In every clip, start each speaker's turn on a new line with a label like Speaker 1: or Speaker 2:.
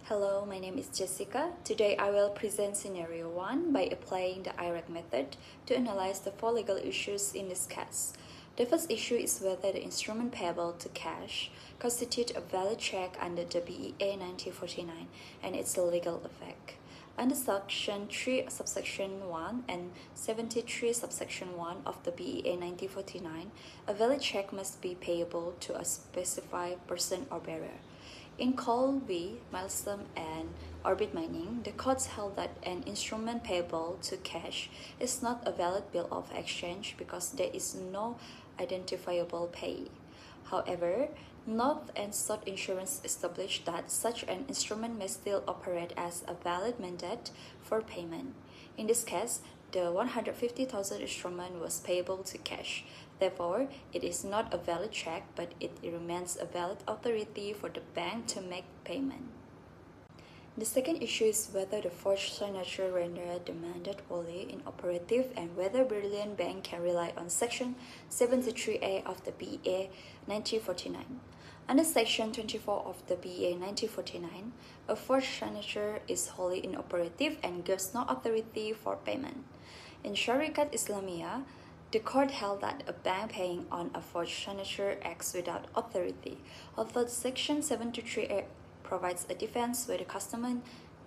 Speaker 1: Hello, my name is Jessica. Today I will present scenario 1 by applying the IREC method to analyze the four legal issues in this case. The first issue is whether the instrument payable to cash constitutes a valid check under the BEA 1949 and its legal effect. Under Section 3 subsection 1 and 73 subsection 1 of the BEA 1949, a valid check must be payable to a specified person or bearer. In Call v. Milestone and Orbit Mining, the courts held that an instrument payable to cash is not a valid bill of exchange because there is no identifiable payee. However, North and South Insurance established that such an instrument may still operate as a valid mandate for payment. In this case, the 150,000 instrument was payable to cash. Therefore, it is not a valid check, but it remains a valid authority for the bank to make payment. The second issue is whether the forged signature rendered the mandate wholly inoperative and whether Brilliant Bank can rely on Section 73A of the BEA 1949. Under Section 24 of the BEA 1949, a forged signature is wholly inoperative and gives no authority for payment. In Syarikat Islamiyah, the court held that a bank paying on a forged signature acts without authority. Although Section 73A provides a defense where the customer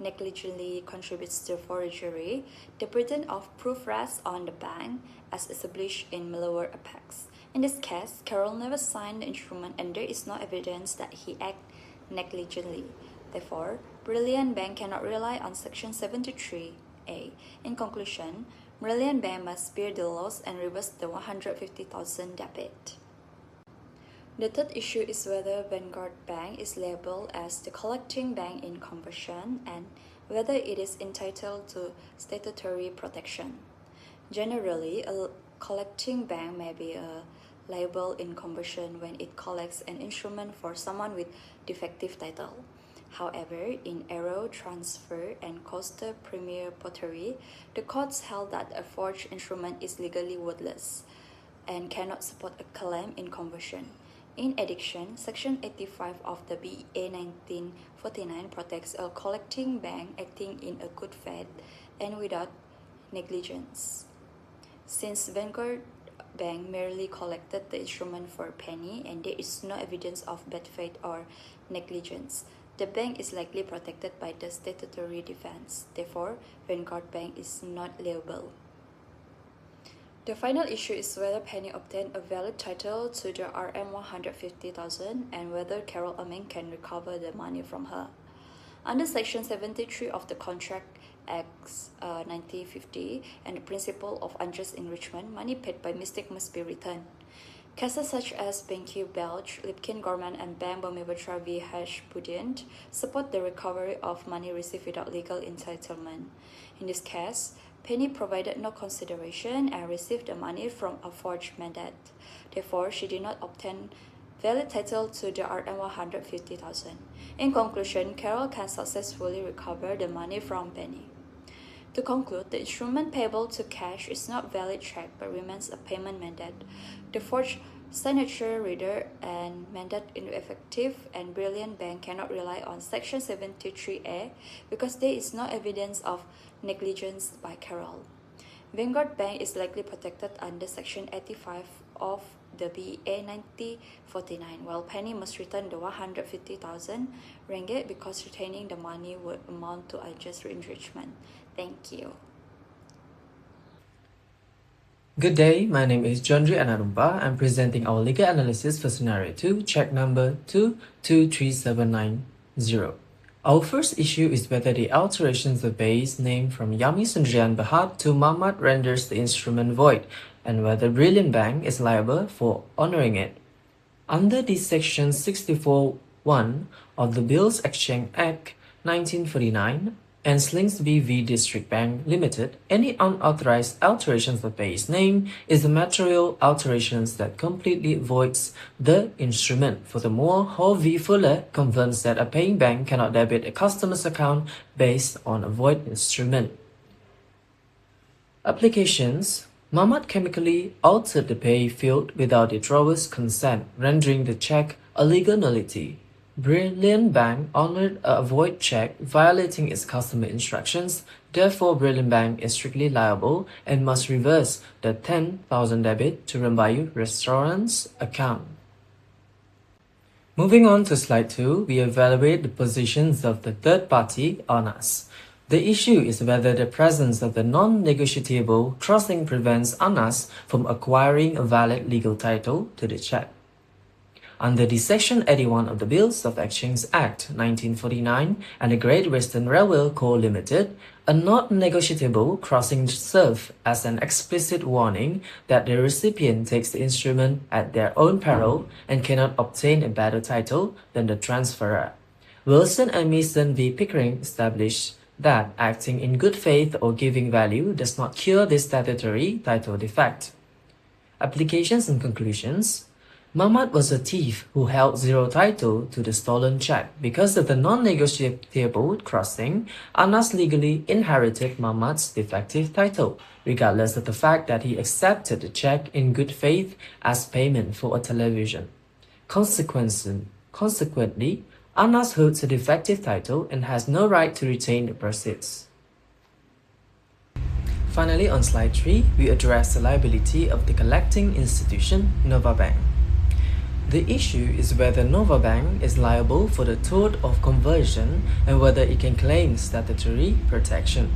Speaker 1: negligently contributes to forgery, the burden of proof rests on the bank as established in Malawar Apex. In this case, Carroll never signed the instrument and there is no evidence that he acted negligently. Therefore, Brilliant Bank cannot rely on Section 73A. In conclusion, Brilliant Bank must bear the loss and reverse the 150,000 debit. The third issue is whether Vanguard Bank is liable as the collecting bank in conversion and whether it is entitled to statutory protection. Generally, a collecting bank may be liable in conversion when it collects an instrument for someone with defective title. However, in Aero Transfer and Costa Premier Pottery, the courts held that a forged instrument is legally worthless and cannot support a claim in conversion. In addition, Section 85 of the BEA 1949 protects a collecting bank acting in a good faith and without negligence. Since Vanguard Bank merely collected the instrument for a penny and there is no evidence of bad faith or negligence, the bank is likely protected by the statutory defense. Therefore, Vanguard Bank is not liable. The final issue is whether Penny obtained a valid title to the RM 150,000 and whether Carol Amin can recover the money from her. Under Section 73 of the Contract Acts 1950 and the principle of unjust enrichment, money paid by mistake must be returned. Cases such as BenQ Belge, Lipkin Gorman, and Bank Bhumiputera v. Hashbudin support the recovery of money received without legal entitlement. In this case, Penny provided no consideration and received the money from a forged mandate. Therefore, she did not obtain valid title to the RM 150,000. In conclusion, Carol can successfully recover the money from Penny. To conclude, the instrument payable to cash is not valid check but remains a payment mandate. The forged signature reader and mandate ineffective and Brilliant Bank cannot rely on Section 73A because there is no evidence of negligence by Carol. Vanguard Bank is likely protected under Section 85 of the BEA 1949, while Penny must return the 150,000 ringgit because retaining the money would amount to unjust enrichment. Thank you.
Speaker 2: Good day, my name is Jondri Anarumpa. I'm presenting our legal analysis for scenario 2, check number 223790. Our first issue is whether the alterations of base name from Yami Sundrian Bahat to Mamat renders the instrument void and whether Brilliant Bank is liable for honoring it. Under the Section 64(1) of the Bills Exchange Act 1949 and Slingsby v. District Bank Limited, any unauthorized alterations of base name is a material alterations that completely voids the instrument. Furthermore, Ho v. Fuller confirms that a paying bank cannot debit a customer's account based on a void instrument. Applications. Mamat chemically altered the pay field without the drawer's consent, rendering the check a legal nullity. Brilliant Bank honored a void check violating its customer instructions. Therefore, Brilliant Bank is strictly liable and must reverse the 10,000 debit to Rembayu Restaurant's account. Moving on to slide 2, we evaluate the positions of the third party on us. The issue is whether the presence of the non-negotiable crossing prevents ANAS from acquiring a valid legal title to the check. Under the Section 81 of the Bills of Exchange Act 1949 and the Great Western Railway Co. Limited, a non-negotiable crossing serves as an explicit warning that the recipient takes the instrument at their own peril and cannot obtain a better title than the transferor. Wilson and Mason v. Pickering established that acting in good faith or giving value does not cure this statutory title defect. Applications and conclusions. Mahmud was a thief who held zero title to the stolen check. Because of the non-negotiable crossing, Anas legally inherited Mahmud's defective title, regardless of the fact that he accepted the check in good faith as payment for a television. Consequently, Anas holds a defective title and has no right to retain the proceeds. Finally, on slide 3, we address the liability of the collecting institution, Nova Bank. The issue is whether Nova Bank is liable for the tort of conversion and whether it can claim statutory protection.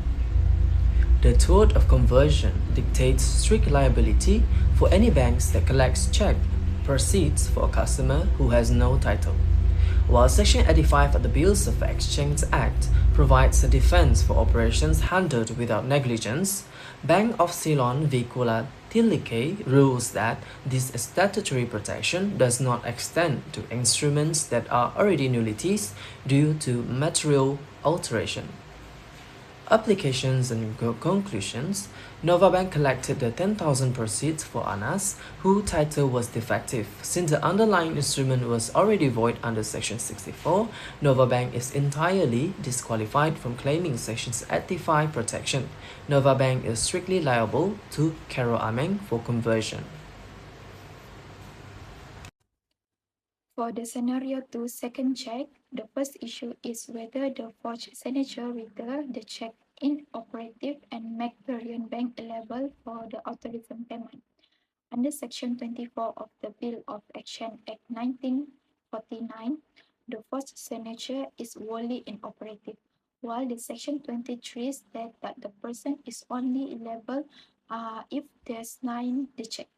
Speaker 2: The tort of conversion dictates strict liability for any banks that collects check proceeds for a customer who has no title. While Section 85 of the Bills of Exchange Act provides a defense for operations handled without negligence, Bank of Ceylon v. Kuala Tilike rules that this statutory protection does not extend to instruments that are already nullities due to material alteration. Applications and conclusions. Nova Bank collected the 10,000 proceeds for Anas, whose title was defective. Since the underlying instrument was already void under Section 64, Nova Bank is entirely disqualified from claiming Section 85 protection. Nova Bank is strictly liable to Carol Ameng for conversion.
Speaker 1: For the scenario 2 second check, the first issue is whether the forged signature render the check inoperative and make Brilliant Bank liable for the authorism payment. Under Section 24 of the Bill of Exchange Act 1949, the forged signature is wholly inoperative, while the Section 23 states that the person is only liable if they sign the check.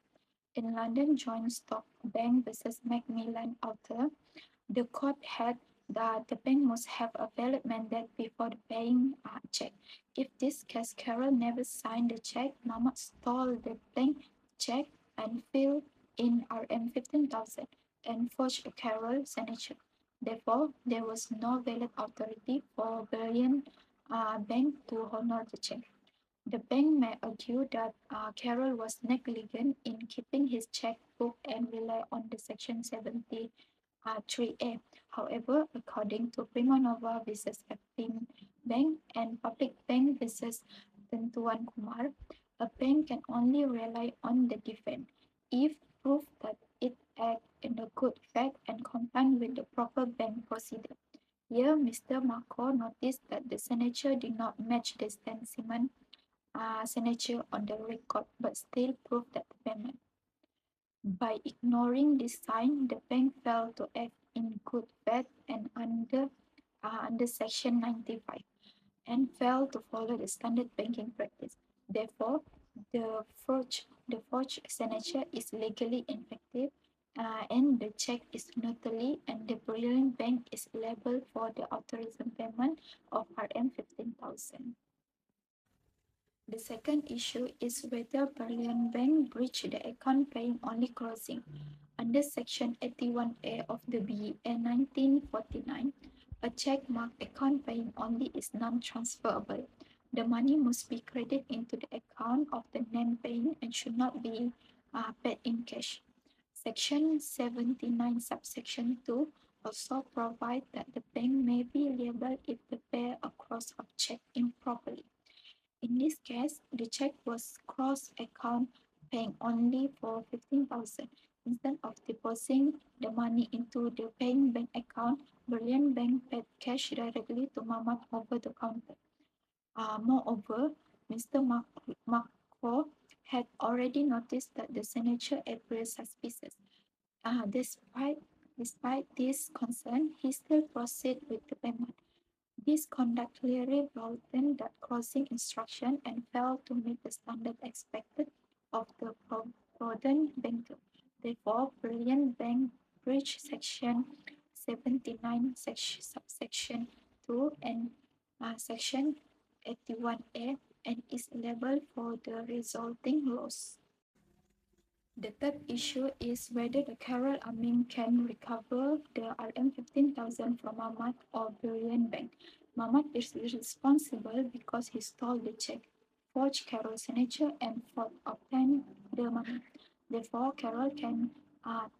Speaker 1: In London Joint Stock Bank versus Macmillan Author, the court held that the bank must have a valid mandate before paying a check. If this case Carol never signed the check, Mama stole the bank check and filled in RM 15,000 and forged Carol's signature. Therefore, there was no valid authority for Brilliant Bank to honor the check. The bank may argue that Carroll was negligent in keeping his checkbook and rely on the Section 73A. However, according to Prima Nova versus Exim Bank and Public Bank versus Tentuan Kumar, a bank can only rely on the defense if proof that it acted in a good faith and compliant with the proper bank procedure. Here, Mr. Marco noticed that the signature did not match the stencilment signature on the record, but still proved that payment. By ignoring this sign, the bank failed to act in good faith and under Section 95 and failed to follow the standard banking practice. Therefore, the forged signature is legally ineffective and the check is notary and the Brilliant Bank is liable for the authorization payment of RM 15,000. The second issue is whether Brilliant Bank breached the account paying only closing. Under Section 81A of the BEA 1949, a check marked account paying only is non-transferable. The money must be credited into the account of the name paying and should not be paid in cash. Section 79 subsection 2 also provides that the bank may be liable if the payer a cross of check improperly. In this case, the check was cross account paying only for 15,000.
Speaker 3: instead of depositing the money into the paying bank account, Brilliant Bank paid cash directly to Mamat over the counter. Moreover, Mr. Marco had already noticed that the signature appeared suspicious. Despite this concern, he still proceeded with the payment. This conduct clearly broadened the closing instruction and failed to meet the standard expected of the prudent banker. Therefore, Brilliant Bank breached Section 79, subsection 2 and Section 81A and is liable for the resulting loss. The third issue is whether the Carol Amin can recover the RM 15,000 from Mamat or Brilliant Bank. Mamat is responsible because he stole the check, forged Carol's signature, and obtained the money. Therefore, Carol can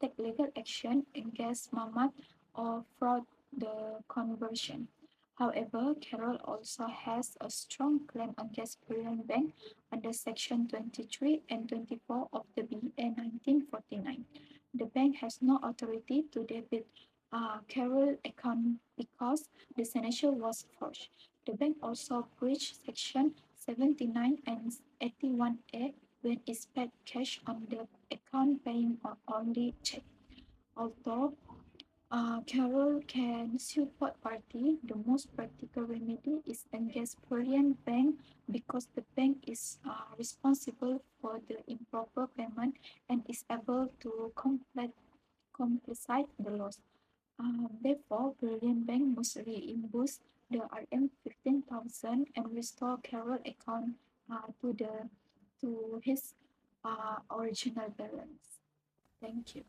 Speaker 3: take legal action against Mamat or fraud the conversion. However, Carol also has a strong claim against Brilliant Bank under Section 23 and 24 of the BA 1949. The bank has no authority to debit Carol account because the signature was forged. The bank also breached Section 79 and 81A when it paid cash on the account paying only check. Although Carol can sue third party. The most practical remedy is against Brilliant Bank because the bank is responsible for the improper payment and is able to compensate the loss. Therefore, Brilliant Bank must reimburse the RM 15,000 and restore Carol account to his original balance. Thank you.